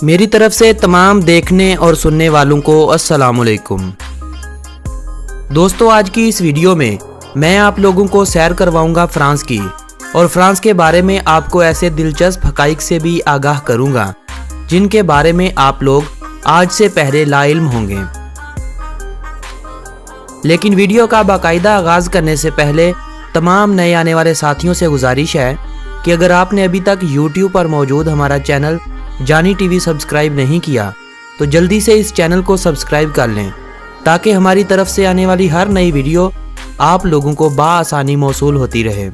मेरी तरफ से तमाम देखने और सुनने वालों को अस्सलाम वालेकुम। दोस्तों, आज की इस वीडियो में मैं आप लोगों को सैर करवाऊंगा फ्रांस की, और फ्रांस के बारे में आपको ऐसे दिलचस्प हकाइक से भी आगाह करूंगा जिनके बारे में आप लोग आज से पहले लाइल्म होंगे। लेकिन वीडियो का बाकायदा आगाज करने से पहले तमाम नए आने वाले साथियों से गुजारिश है कि अगर आपने अभी तक YouTube पर मौजूद हमारा चैनल जानी टीवी सब्सक्राइब नहीं किया तो जल्दी से इस चैनल को सब्सक्राइब कर लें, ताकि हमारी तरफ से आने वाली हर नई वीडियो आप लोगों को बाआसानी मौसूल होती रहे।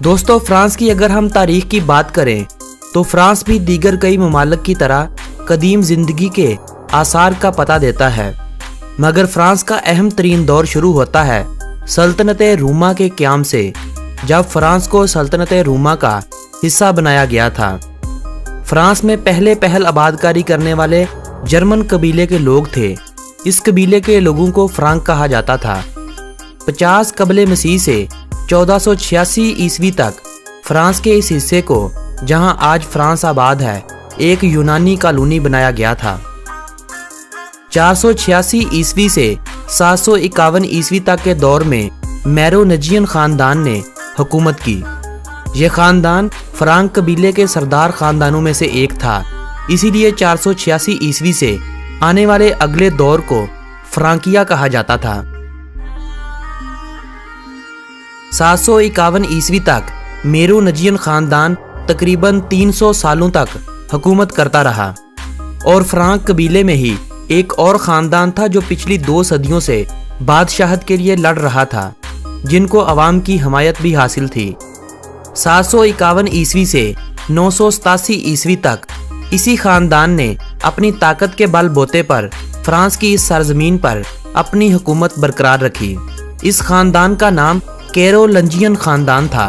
दोस्तों, फ्रांस की अगर हम तारीख की बात करें तो फ्रांस भी दीगर कई ममालिक की तरह कदीम जिंदगी के आसार का पता देता है, मगर फ्रांस का अहम तरीन दौर शुरू होता है सल्तनत रूमा के क़याम से, जब फ्रांस को सल्तनत रूमा का हिस्सा बनाया गया था। फ्रांस में पहल आबादकारी करने वाले जर्मन कबीले के लोग थे। इस कबीले के लोगों को फ्रांक कहा जाता था। 50 कबले मसीह से 1486 ईस्वी तक फ्रांस के इस हिस्से को, जहां आज फ्रांस आबाद है, एक यूनानी कॉलोनी बनाया गया था। 486 ईस्वी से 751 ईस्वी तक के दौर में मेरोविंजियन खानदान ने हुकूमत की। यह खानदान फ्रांक कबीले के सरदार खानदानों में से एक था, इसीलिए 486 ईस्वी से आने वाले अगले दौर को फ्रांकिया कहा जाता था। 751 ईस्वी तक मेरोविंजियन खानदान तकरीबन 300 सालों तक हुकूमत करता रहा, और फ्रांक कबीले में ही एक और ख़ानदान था जो पिछली 2 सदियों से बादशाहत के लिए लड़ रहा था, जिनको अवाम की हमायत भी हासिल थी। 751 ईस्वी से 987 ईस्वी तक इसी ख़ानदान ने अपनी ताकत के बल बोते पर फ्रांस की इस सरजमीन पर अपनी हुकूमत बरकरार रखी। इस ख़ानदान का नाम कैरोलिंजियन ख़ानदान था।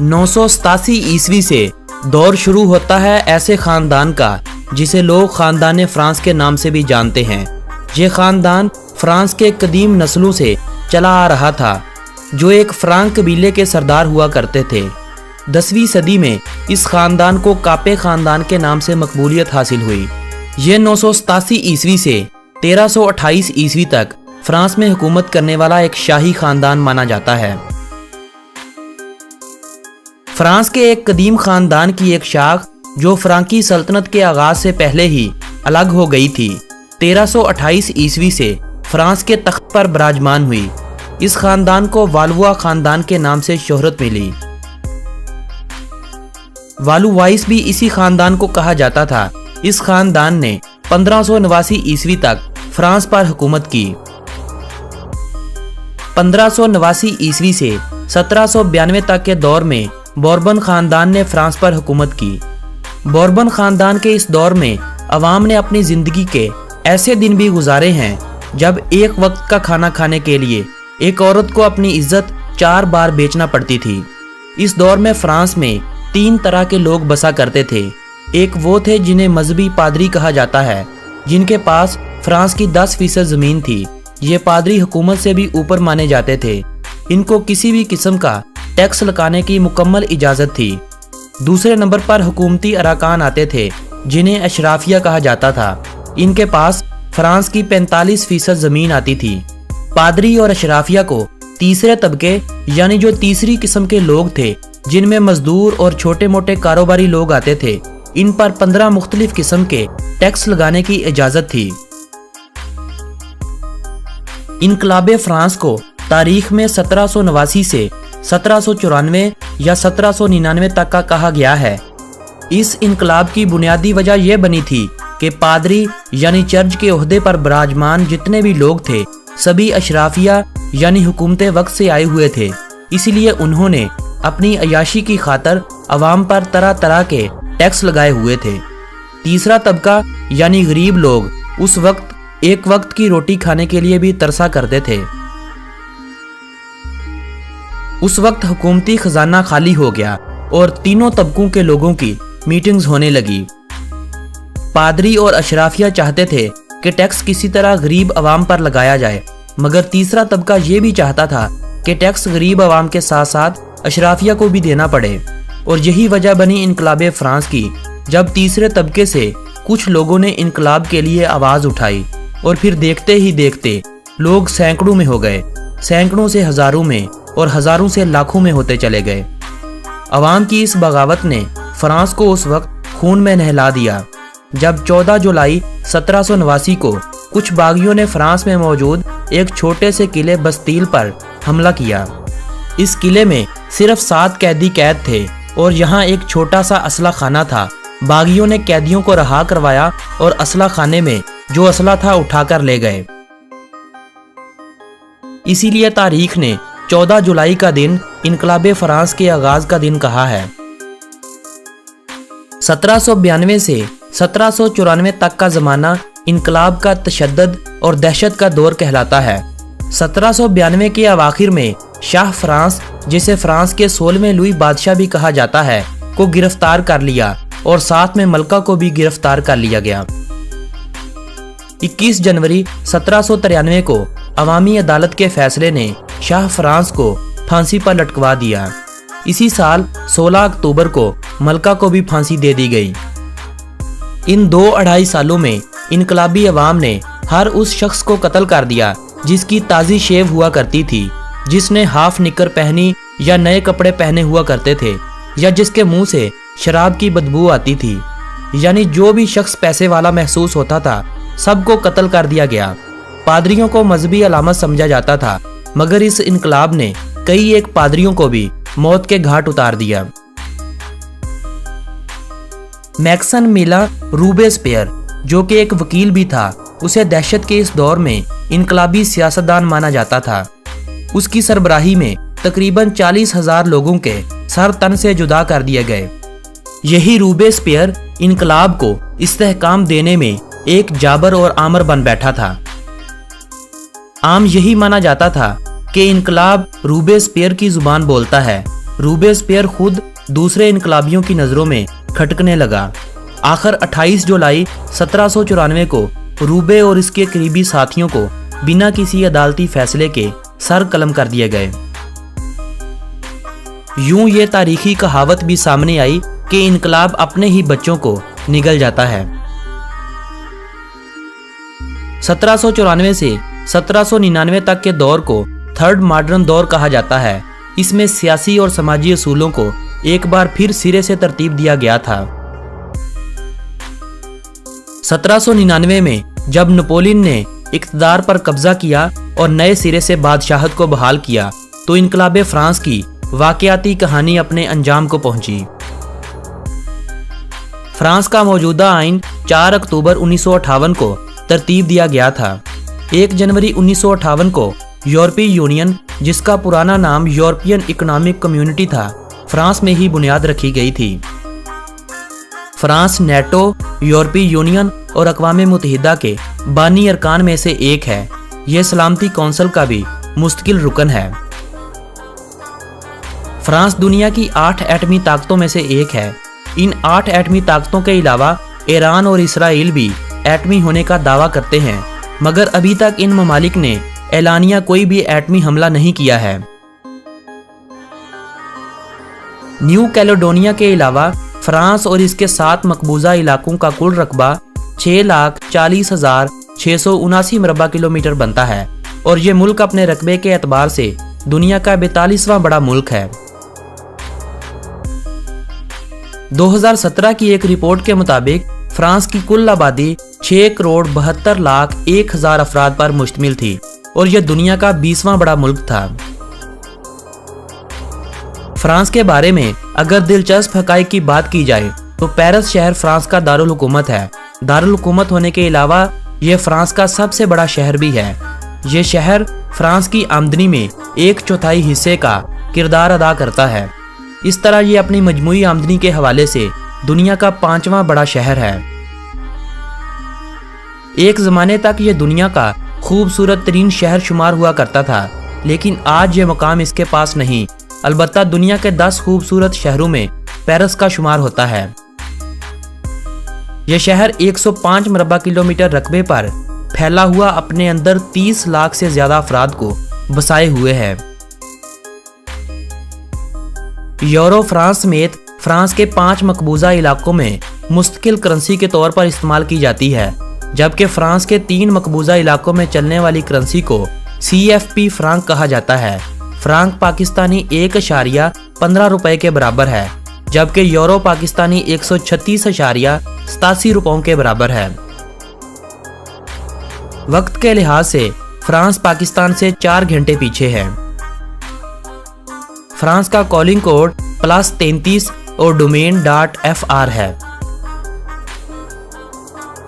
987 ईस्वी से दौर शुरू होता है ऐसे ख़ानदान का जिसे लोग ख़ानदान फ्रांस के नाम से भी जानते हैं। ये ख़ानदान फ्रांस के कदीम नस्लों से चला आ रहा था, जो एक फ्रांक कबीले के सरदार हुआ करते थे। 10वीं सदी में इस ख़ानदान को कापे ख़ानदान के नाम से मकबूलियत हासिल हुई। ये 987 ईस्वी से 1328 ईस्वी तक फ्रांस में हुकूमत करने वाला एक शाही ख़ानदान माना जाता है। फ्रांस के एक कदीम ख़ानदान की एक शाख जो फ्रांकी सल्तनत के आगाज से पहले ही अलग हो गई थी, 1328 ईस्वी से फ्रांस के तख्त पर विराजमान हुई। इस ख़ानदान को वालुआ ख़ानदान के नाम से शोहरत मिली। वालुवाइस भी इसी ख़ानदान को कहा जाता था। इस ख़ानदान ने 1589 ईस्वी तक फ्रांस पर हुकूमत की। 1589 ईस्वी से 1792 तक के दौर में बोर्बन ख़ानदान ने फ्रांस पर हुकूमत की। बोर्बन ख़ानदान के इस दौर में अवाम ने अपनी ज़िंदगी के ऐसे दिन भी गुजारे हैं जब एक वक्त का खाना खाने के लिए एक औरत को अपनी इज्जत 4 बार बेचना पड़ती थी। इस दौर में फ्रांस में 3 तरह के लोग बसा करते थे। एक वो थे जिन्हें मजहबी पादरी कहा जाता है, जिनके पास फ्रांस की 10% ज़मीन थी। ये पादरी हुकूमत से भी ऊपर माने जाते थे। इनको किसी भी किस्म का टैक्स लगाने की मुकम्मल इजाज़त थी। दूसरे नंबर पर हुकूमती अरकान आते थे, जिन्हें अशराफिया कहा जाता था। इनके पास फ्रांस की 45% ज़मीन आती थी। पादरी और अशराफिया को तीसरे तबके यानी जो तीसरी किस्म के लोग थे, जिनमें मजदूर और छोटे मोटे कारोबारी लोग आते थे, इन पर 15 मुख्तलिफ किस्म के टैक्स लगाने की इजाज़त थी। इनकलाबे फ्रांस को तारीख में 1789 से 1794 या 1799 तक का कहा गया है। इस इनकलाब की बुनियादी वजह यह बनी थी कि पादरी यानी चर्च के ओहदे पर विराजमान जितने भी लोग थे, सभी अशराफिया यानी हुकूमत वक्त से आए हुए थे। इसलिए उन्होंने अपनी अयाशी की खातर अवाम पर तरह तरह के टैक्स लगाए हुए थे। तीसरा तबका यानी गरीब लोग उस वक्त एक वक्त की रोटी खाने के लिए भी तरसा करते थे। उस वक्त हुकूमती खजाना खाली हो गया और तीनों तबकों के लोगों की मीटिंग्स होने लगी। पादरी और अशराफिया चाहते थे कि टैक्स किसी तरह गरीब अवाम पर लगाया जाए, मगर तीसरा तबका ये भी चाहता था कि टैक्स गरीब अवाम के साथ साथ अशराफिया को भी देना पड़े। और यही वजह बनी इनकलाब फ्रांस की, जब तीसरे तबके से कुछ लोगों ने इनकलाब के लिए आवाज़ उठाई और फिर देखते ही देखते लोग सैकड़ों में हो गए, सैकड़ों से हज़ारों में और हज़ारों से लाखों में होते चले गए। अवाम की इस बगावत ने फ्रांस को उस वक्त खून में नहला दिया जब 14 जुलाई 1789 को कुछ बागियों ने फ्रांस में मौजूद एक छोटे से किले बस्तील पर हमला किया। इस किले में सिर्फ 7 कैदी कैद थे और यहाँ एक छोटा सा असला खाना था। बागियों ने कैदियों को रहा करवाया और असला खाने में जो असला था उठाकर ले गए। इसीलिए तारीख ने 14 जुलाई का दिन इनकलाब फ्रांस के आगाज का दिन कहा है। 1792 से 1794 तक का जमाना इनकलाब का तशद्दुद और दहशत का दौर कहलाता है। 1792 के अवाखिर में शाह फ्रांस, जिसे फ्रांस के 16वें लुई बादशाह भी कहा जाता है, को गिरफ्तार कर लिया और साथ में मलका को भी गिरफ्तार कर लिया गया। 21 जनवरी 1793 को अवामी अदालत के फैसले ने शाह फ्रांस को फांसी पर लटकवा दिया। इसी साल 16 अक्टूबर को मलका को भी फांसी दे दी गई। इन 2-2.5 सालों में इनकलाबी अवाम ने हर उस शख्स को कत्ल कर दिया जिसकी ताज़ी शेव हुआ करती थी, जिसने हाफ निकर पहनी या नए कपड़े पहने हुआ करते थे, या जिसके मुंह से शराब की बदबू आती थी। यानी जो भी शख्स पैसे वाला महसूस होता था, सबको कत्ल कर दिया गया। पादरियों को मजहबी अलामत समझा जाता था, मगर इस इनकलाब ने कई एक पादरियों को भी मौत के घाट उतार दिया। मैक्सन मिला रूबेस्पियर, जो कि एक वकील भी था, उसे दहशत के इस दौर में इनकलाबी सियासतदान माना जाता था। उसकी सरबराही में तकरीबन 40,000 लोगों के सर तन से जुदा कर दिए गए। यही रूबेस्पियर इनकलाब को इस्तेहकाम देने में एक जाबर और आमर बन बैठा था। आम यही माना जाता था कि इनकलाब रूबेस्पियर की जुबान बोलता है। रूबेस्पियर खुद दूसरे इनकलाबियों की नज़रों में खटकने लगा। आखिर 28 जुलाई 1794 को रूबे और इसके करीबी साथियों को बिना किसी अदालती फैसले के सर कलम कर दिए गए। यूं ये तारीखी कहावत भी सामने आई कि इनकलाब अपने ही बच्चों को निगल जाता है। 1794 से 1799 तक के दौर को थर्ड मॉडर्न दौर कहा जाता है। इसमें सियासी और समाजी असूलों को एक बार फिर सिरे से तरतीब दिया गया था। 1799 में जब नेपोलियन ने इक़्तिदार पर कब्जा किया और नए सिरे से बादशाहत को बहाल किया, तो इनकलाब फ्रांस की वाक़याती कहानी अपने अंजाम को पहुंची। फ्रांस का मौजूदा आइन 4 अक्टूबर 1958 को तरतीब दिया गया था। 1 जनवरी 1958 को यूरोपीय यूनियन, जिसका पुराना नाम यूरोपियन इकोनॉमिक कम्युनिटी था, फ्रांस में ही बुनियाद रखी गई थी। फ्रांस नेटो, यूरोपीय यूनियन और अक़वाम मुत्तहिदा के बानी अरकान में से एक है। यह सलामती कौंसिल का भी मुस्तकिल रुकन है। फ्रांस दुनिया की 8 एटमी ताकतों में से एक है। इन 8 एटमी ताकतों के अलावा ईरान और इसराइल भी एटमी होने का दावा करते हैं, मगर अभी तक इन ममालिक ने एलानिया कोई भी एटमी हमला नहीं किया है। न्यू कैलेडोनिया के अलावा फ्रांस और इसके 7 मकबूजा इलाकों का कुल रकबा 6,40,679 मरबा किलोमीटर बनता है और ये मुल्क अपने रकबे के एतबार से दुनिया का 42वां बड़ा मुल्क है। 2017 की एक रिपोर्ट के मुताबिक फ्रांस की कुल आबादी 6,72,01,000 अफराद पर मुश्तमिल थी और यह दुनिया का 20वां बड़ा मुल्क था। फ्रांस के बारे में अगर दिलचस्प हक़ाइक़ की बात की जाए तो पेरिस शहर फ्रांस का दारुल हुकूमत है। दारुल हुकूमत होने के अलावा यह फ्रांस का सबसे बड़ा शहर भी है। यह शहर फ्रांस की आमदनी में 1/4 हिस्से का किरदार अदा करता है। इस तरह ये अपनी मजमूई आमदनी के हवाले से दुनिया का 5वां बड़ा शहर है। एक ज़माने तक ये दुनिया का खूबसूरत तरीन शहर शुमार हुआ करता था, लेकिन आज ये मकाम इसके पास नहीं। अलबत्ता दुनिया के 10 खूबसूरत शहरों में पेरिस का शुमार होता है। यह शहर 105 मरबा किलोमीटर रकबे पर फैला हुआ अपने अंदर 30 लाख से ज्यादा अफराद को बसाए हुए है। यूरो फ्रांस समेत फ्रांस के 5 मकबूजा इलाकों में मुस्तकिल करेंसी के तौर पर इस्तेमाल की जाती है, जबकि फ्रांस के 3 मकबूजा इलाकों में चलने वाली करेंसी को CFP फ्रांक कहा जाता है। फ्रांक पाकिस्तानी 1.15 रुपए के बराबर है, जबकि यूरो पाकिस्तानी 136.87 रुपयों के बराबर है। वक्त के लिहाज से फ्रांस पाकिस्तान से 4 घंटे पीछे है। फ्रांस का कॉलिंग कोड +33 और डोमेन .fr है।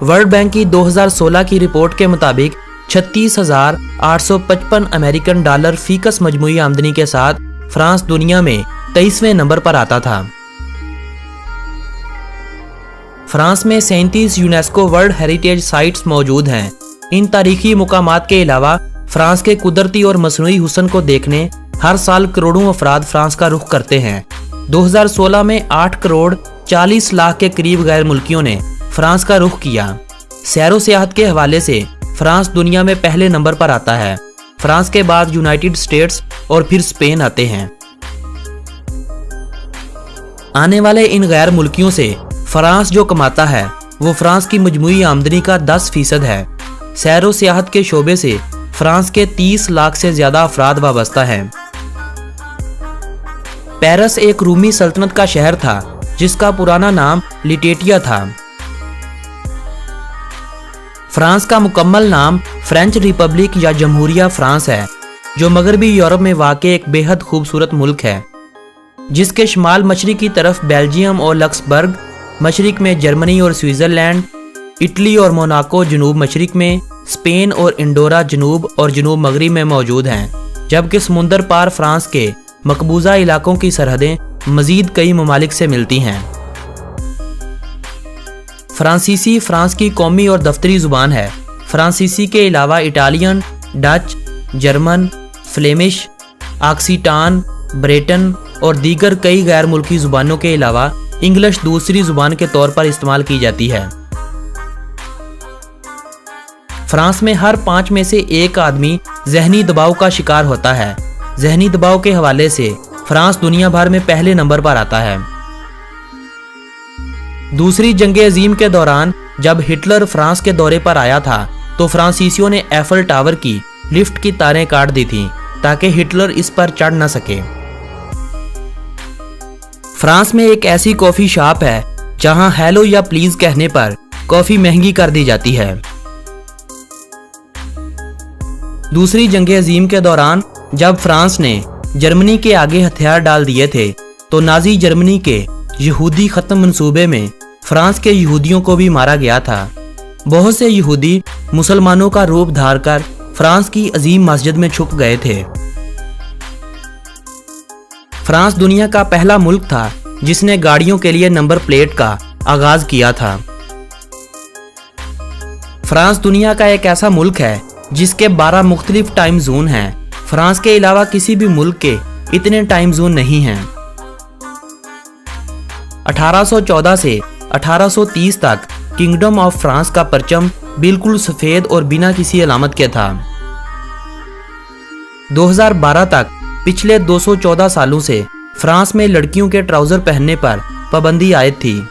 वर्ल्ड बैंक की 2016 की रिपोर्ट के मुताबिक 36,855 अमेरिकन डॉलर फीकस मजमूई आमदनी के साथ फ्रांस दुनिया में 23वें नंबर पर आता था। फ्रांस में 37 यूनेस्को वर्ल्ड हेरिटेज साइट्स मौजूद हैं। इन तारीखी मुकामात के अलावा फ्रांस के कुदरती और मसनूई हुस्न को देखने हर साल करोड़ों अफराद फ्रांस का रुख करते हैं। 2016 में 8 करोड़ 40 लाख के करीब गैर मुल्कियों ने फ्रांस का रुख किया। सैरो सियाहत के हवाले से फ्रांस दुनिया में पहले नंबर पर आता है। फ्रांस के बाद यूनाइटेड स्टेट्स और फिर स्पेन आते हैं। आने वाले इन गैर मुल्कियों से फ्रांस जो कमाता है वो फ्रांस की मजमूई आमदनी का 10% है। सैरो सियाहत के शोबे से फ्रांस के 30 लाख से ज्यादा अफराद वाबस्ता हैं। पेरिस एक रूमी सल्तनत का शहर था जिसका पुराना नाम लिटेटिया था। फ्रांस का मुकम्मल नाम फ्रेंच रिपब्लिक या जमहूरिया फ्रांस है, जो मगरबी यूरोप में वाक़े एक बेहद खूबसूरत मुल्क है, जिसके शुमाल मशरिक की तरफ बेल्जियम और लक्सबर्ग, मशरिक में जर्मनी और स्विट्ज़रलैंड, इटली और मोनाको जनूब मशरिक में, स्पेन और इंडोरा जनूब और जनूब मगरिब में मौजूद हैं, जबकि समुंदर पार फ्रांस के मकबूजा इलाकों की सरहदें मजीद कई ममालिक से मिलती हैं। फ्रांसीसी फ्रांस की कौमी और दफ्तरी ज़ुबान है। फ्रांसीसी के अलावा Italian, Dutch, German, Flemish, Occitan, Breton और दीगर कई गैर मुल्की ज़ुबानों के अलावा इंग्लिश दूसरी ज़ुबान के तौर पर इस्तेमाल की जाती है। फ्रांस में हर 5 में से 1 आदमी ज़हनी दबाव का शिकार होता है। ज़हनी दबाव के हवाले से फ्रांस दुनिया भर में पहले नंबर पर आता है। दूसरी जंग अजीम के दौरान जब हिटलर फ्रांस के दौरे पर आया था तो फ्रांसीसियों ने एफल टावर की लिफ्ट की तारें काट दी थीं ताकि हिटलर इस पर चढ़ न सके। फ्रांस में एक ऐसी कॉफ़ी शॉप है जहां हेलो या प्लीज कहने पर कॉफ़ी महंगी कर दी जाती है। दूसरी जंग अजीम के दौरान जब फ्रांस ने जर्मनी के आगे हथियार डाल दिए थे तो नाजी जर्मनी के यहूदी खत्म मंसूबे में फ्रांस के यहूदियों को भी मारा गया था। बहुत से यहूदी मुसलमानों का रूप धार कर फ्रांस की अजीम मस्जिद में छुप गए थे। फ्रांस दुनिया का पहला मुल्क था जिसने गाड़ियों के लिए नंबर प्लेट का आगाज किया था। फ्रांस दुनिया का एक ऐसा मुल्क है जिसके 12 मुख्तलिफ टाइम जोन हैं। फ्रांस के अलावा किसी भी मुल्क के इतने टाइम जोन नहीं हैं। 1814 से 1830 तक किंगडम ऑफ फ्रांस का परचम बिल्कुल सफेद और बिना किसी अलामत के था। 2012 तक पिछले 214 सालों से फ्रांस में लड़कियों के ट्राउजर पहनने पर पाबंदी आयद थी।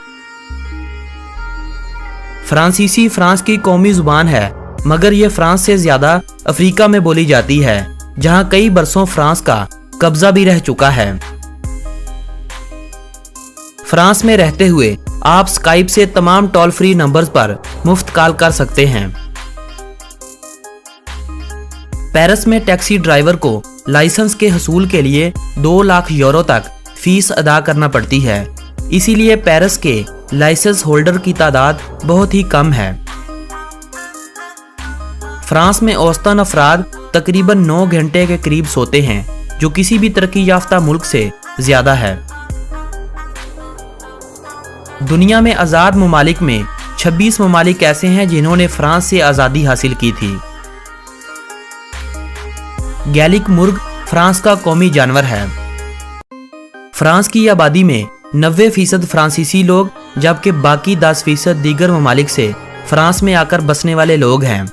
फ्रांसीसी फ्रांस की कौमी जुबान है, मगर यह फ्रांस से ज्यादा अफ्रीका में बोली जाती है, जहां कई बरसों फ्रांस का कब्जा भी रह चुका है। फ्रांस में रहते हुए आप स्काइप से तमाम टोल फ्री नंबर्स पर मुफ्त कॉल कर सकते हैं। पेरिस में टैक्सी ड्राइवर को लाइसेंस के हसूल के लिए 2 लाख यूरो तक फीस अदा करना पड़ती है, इसीलिए पेरिस के लाइसेंस होल्डर की तादाद बहुत ही कम है। फ्रांस में औसतन अफराद तकरीबन 9 घंटे के करीब सोते हैं, जो किसी भी तरक्की याफ्ता मुल्क से ज्यादा है। दुनिया में आज़ाद ममालिक में 26 ममालिक ऐसे हैं जिन्होंने फ्रांस से आज़ादी हासिल की थी। गैलिक मुर्ग फ्रांस का कौमी जानवर है। फ्रांस की आबादी में 90% फ्रांसीसी लोग, जबकि बाकी 10% दीगर ममालिक से फ्रांस में आकर बसने वाले लोग हैं।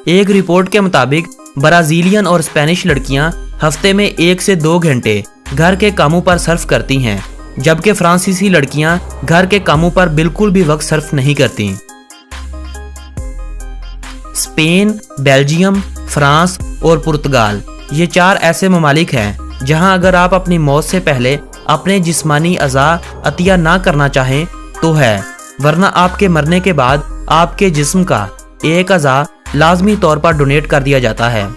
एक रिपोर्ट के मुताबिक ब्राजीलियन और स्पेनिश लड़कियां हफ्ते में 1 से 2 घंटे घर के कामों पर सर्फ करती हैं, जबकि फ्रांसीसी लड़कियां घर के कामों पर बिल्कुल भी वक्त सर्फ नहीं करती। स्पेन, बेल्जियम, फ्रांस और पुर्तगाल ये 4 ऐसे ममालिक हैं जहां अगर आप अपनी मौत से पहले अपने जिस्मानी अज़ा अतिया ना करना चाहें तो है, वरना आपके मरने के बाद आपके जिस्म का एक अज़ा लाजमी तौर पर डोनेट कर दिया जाता है।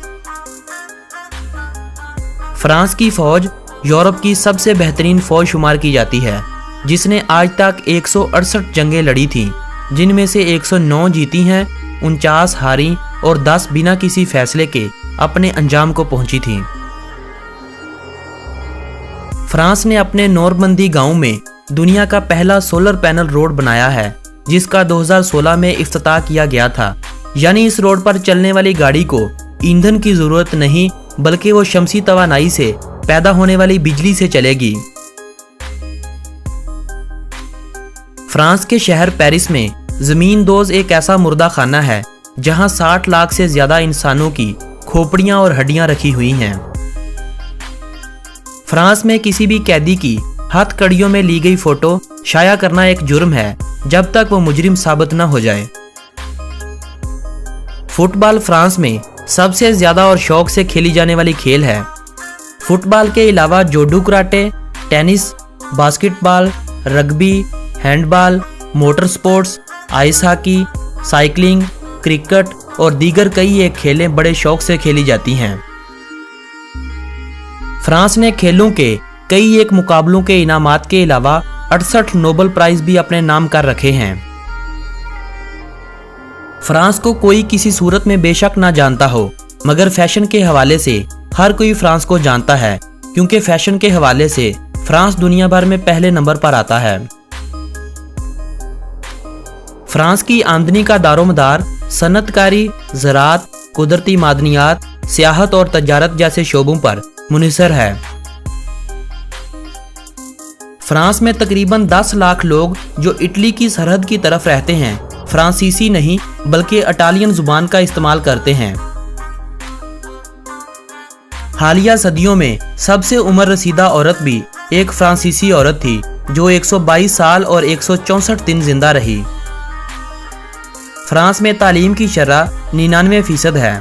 फ्रांस की फौज यूरोप की सबसे बेहतरीन फौज शुमार की जाती है, जिसने आज तक 168 जंगें लड़ी थीं, जिनमें से 109 जीती हैं, 49 हारी और 10 बिना किसी फैसले के अपने अंजाम को पहुंची थीं। फ्रांस ने अपने नोरमंदी गांव में दुनिया का पहला सोलर पैनल रोड बनाया है, जिसका 2016 में इफ्तिताह किया गया था। यानी इस रोड पर चलने वाली गाड़ी को ईंधन की जरूरत नहीं, बल्कि वो शमसी तवानाई से पैदा होने वाली बिजली से चलेगी। फ्रांस के शहर पेरिस में जमीन दोज एक ऐसा मुर्दा खाना है जहां 60 लाख से ज्यादा इंसानों की खोपड़ियां और हड्डियां रखी हुई हैं। फ्रांस में किसी भी कैदी की हथकड़ियों में ली गई फोटो शाया करना एक जुर्म है जब तक वो मुजरिम साबित न हो जाए। फुटबॉल फ्रांस में सबसे ज्यादा और शौक से खेली जाने वाली खेल है। फुटबॉल के अलावा जोडू karate, tennis, basketball, rugby, handball, motor sports, ice hockey, cycling, cricket और दीगर कई एक खेलें बड़े शौक से खेली जाती हैं। फ्रांस ने खेलों के कई एक मुकाबलों के इनामात के अलावा 68 नोबेल प्राइज भी अपने नाम कर रखे हैं। फ्रांस को कोई किसी सूरत में बेशक ना जानता हो, मगर फैशन के हवाले से हर कोई फ्रांस को जानता है, क्योंकि फैशन के हवाले से फ्रांस दुनिया भर में पहले नंबर पर आता है। फ्रांस की आमदनी का दारोमदार सनतकारी, ज़राअत, कुदरती मादनियात, सियाहत और तजारत जैसे शोबों पर मुनहसर है। फ्रांस में तकरीबन 10 लाख लोग जो इटली की सरहद की तरफ रहते हैं फ्रांसीसी नहीं बल्कि इटालियन जुबान का इस्तेमाल करते हैं। हालिया सदियों में सबसे उम्र रसीदा औरत भी एक फ्रांसीसी औरत थी जो 122 साल और 164 दिन जिंदा रही। फ्रांस में तालीम की शरह 99% है।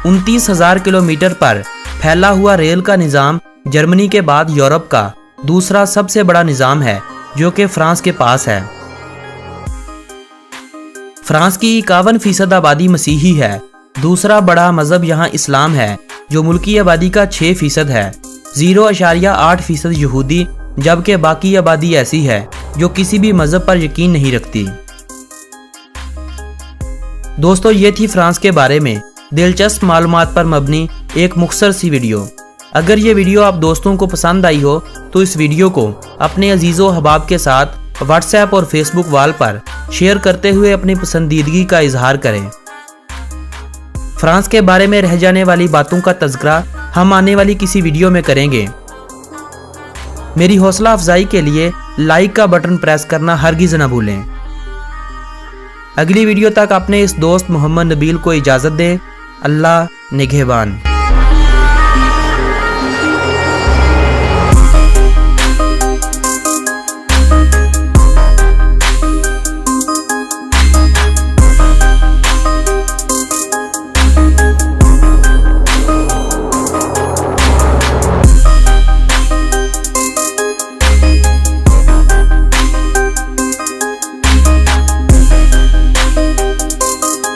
29,000 किलोमीटर पर फैला हुआ रेल का निज़ाम जर्मनी के बाद यूरोप का दूसरा सबसे बड़ा निज़ाम है, जो कि फ्रांस के पास है। फ्रांस की 51% आबादी मसीही है। दूसरा बड़ा मजहब यहाँ इस्लाम है, जो मुल्की आबादी का 6% है। 0.8% यहूदी, जबकि बाकी आबादी ऐसी है जो किसी भी मजहब पर यकीन नहीं रखती। दोस्तों, ये थी फ्रांस के बारे में दिलचस्प मालूमात पर मबनी एक मुख्तसर सी वीडियो। अगर ये वीडियो आप दोस्तों को पसंद आई हो तो इस वीडियो को अपने अजीज़ो हबाब के साथ व्हाट्सएप और फेसबुक वाल पर शेयर करते हुए अपनी पसंदीदगी का इजहार करें। फ्रांस के बारे में रह जाने वाली बातों का तज़किरा हम आने वाली किसी वीडियो में करेंगे। मेरी हौसला अफजाई के लिए लाइक का बटन प्रेस करना हरगिज़ न भूलें। अगली वीडियो तक अपने इस दोस्त मोहम्मद नबील को इजाज़त दें। अल्लाह निगहबान।